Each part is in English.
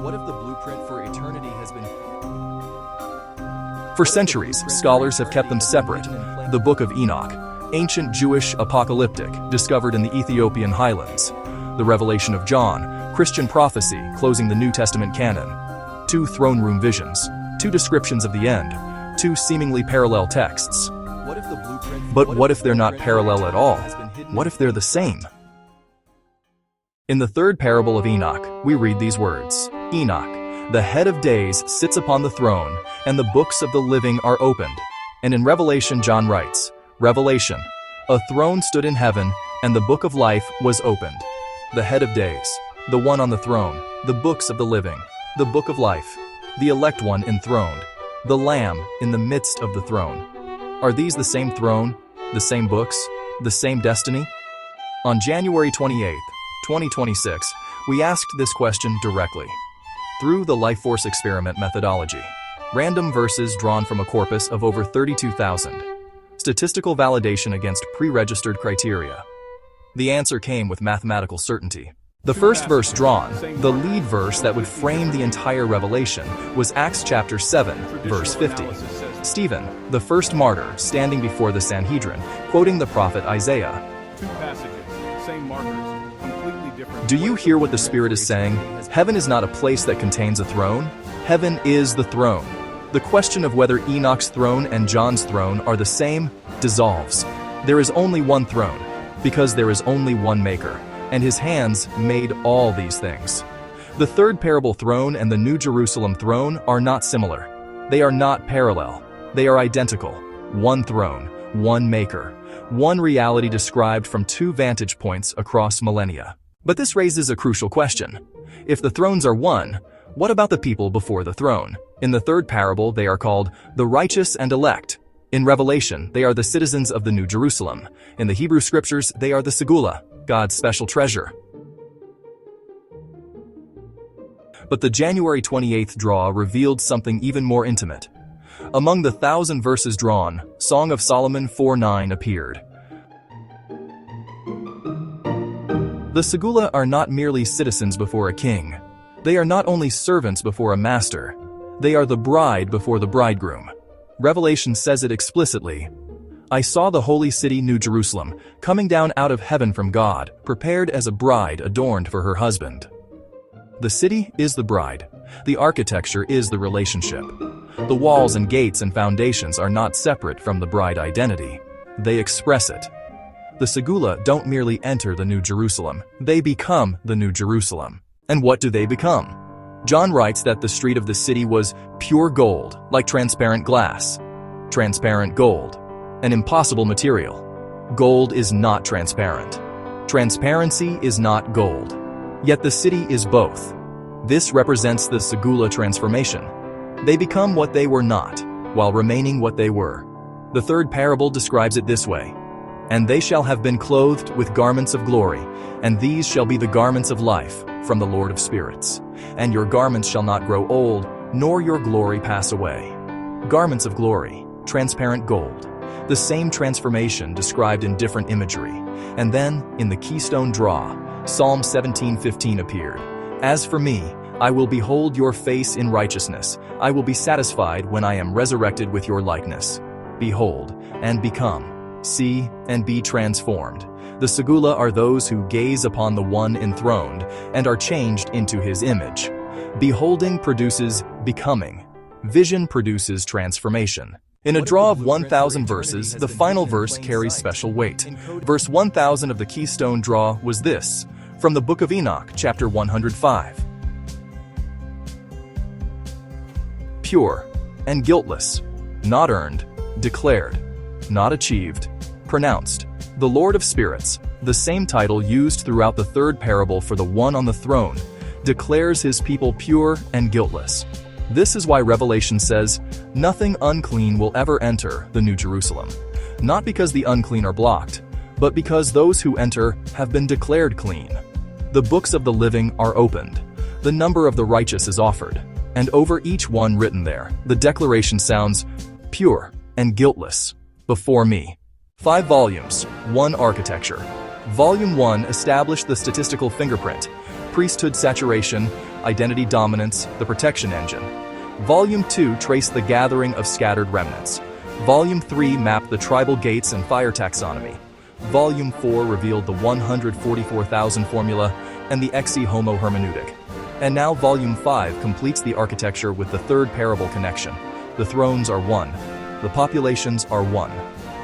What if the blueprint for eternity has been... For centuries, scholars have kept them separate. The Book of Enoch, ancient Jewish apocalyptic, discovered in the Ethiopian highlands. The Revelation of John, Christian prophecy, closing the New Testament canon. Two throne room visions, two descriptions of the end, two seemingly parallel texts. But what if they're not parallel at all? What if they're the same? In the third parable of Enoch, we read these words. Enoch, the head of days, sits upon the throne, and the books of the living are opened. And in Revelation, John writes, Revelation, a throne stood in heaven, and the book of life was opened. The head of days, the one on the throne, the books of the living, the book of life, the elect one enthroned, the Lamb in the midst of the throne. Are these the same throne, the same books, the same destiny? On January 28, 2026, we asked this question directly. Through the LifeForce experiment methodology, random verses drawn from a corpus of over 32,000. Statistical validation against pre-registered criteria. The answer came with mathematical certainty. The first verse drawn, the lead verse that would frame the entire revelation, was Acts chapter 7, verse 50. Stephen, the first martyr, standing before the Sanhedrin, quoting the prophet Isaiah. Two passages, same markers, completely different. Do you hear what the Spirit is saying? Heaven is not a place that contains a throne. Heaven is the throne. The question of whether Enoch's throne and John's throne are the same dissolves. There is only one throne, because there is only one maker, and his hands made all these things. The third parable throne and the New Jerusalem throne are not similar. They are not parallel. They are identical. One throne, one maker, one reality described from two vantage points across millennia. But this raises a crucial question. If the thrones are one, what about the people before the throne? In the third parable, they are called the righteous and elect. In Revelation, they are the citizens of the New Jerusalem. In the Hebrew Scriptures, they are the Segula, God's special treasure. But the January 28th draw revealed something even more intimate. Among the 1,000 verses drawn, Song of Solomon 4:9 appeared. The Segula are not merely citizens before a king. They are not only servants before a master. They are the bride before the bridegroom. Revelation says it explicitly. I saw the holy city New Jerusalem coming down out of heaven from God, prepared as a bride adorned for her husband. The city is the bride. The architecture is the relationship. The walls and gates and foundations are not separate from the bride identity. They express it. The Segula don't merely enter the New Jerusalem. They become the New Jerusalem. And what do they become? John writes that the street of the city was pure gold, like transparent glass. Transparent gold. An impossible material. Gold is not transparent. Transparency is not gold. Yet the city is both. This represents the Segula transformation. They become what they were not, while remaining what they were. The third parable describes it this way. And they shall have been clothed with garments of glory, and these shall be the garments of life from the Lord of spirits. And your garments shall not grow old, nor your glory pass away. Garments of glory, transparent gold. The same transformation described in different imagery. And then, in the keystone draw, Psalm 17:15 appeared. As for me, I will behold your face in righteousness. I will be satisfied when I am resurrected with your likeness. Behold, and become. See, and be transformed. The Segula are those who gaze upon the one enthroned and are changed into his image. Beholding produces becoming. Vision produces transformation. In a draw of 1,000 verses, the final verse carries special weight. Verse 1,000 of the keystone draw was this, from the Book of Enoch, chapter 105. Pure and guiltless, not earned, declared, not achieved, pronounced. The Lord of Spirits, the same title used throughout the third parable for the one on the throne, declares his people pure and guiltless. This is why Revelation says, nothing unclean will ever enter the New Jerusalem. Not because the unclean are blocked, but because those who enter have been declared clean. The books of the living are opened. The number of the righteous is offered. And over each one written there, the declaration sounds, pure and guiltless, before me. 5 volumes, 1 architecture. Volume 1 established the statistical fingerprint, priesthood saturation, Identity Dominance, the Protection Engine. Volume 2 traced the gathering of scattered remnants. Volume 3 mapped the tribal gates and fire taxonomy. Volume 4 revealed the 144,000 formula and the Exe Homo hermeneutic. And now Volume 5 completes the architecture with the third parable connection. The thrones are one. The populations are one.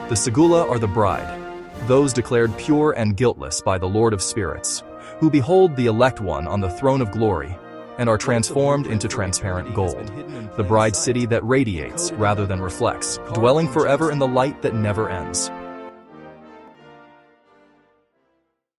The Segula are the bride, those declared pure and guiltless by the Lord of Spirits, who behold the elect one on the throne of glory, and are transformed into transparent gold, the bride city that radiates rather than reflects, dwelling forever in the light that never ends.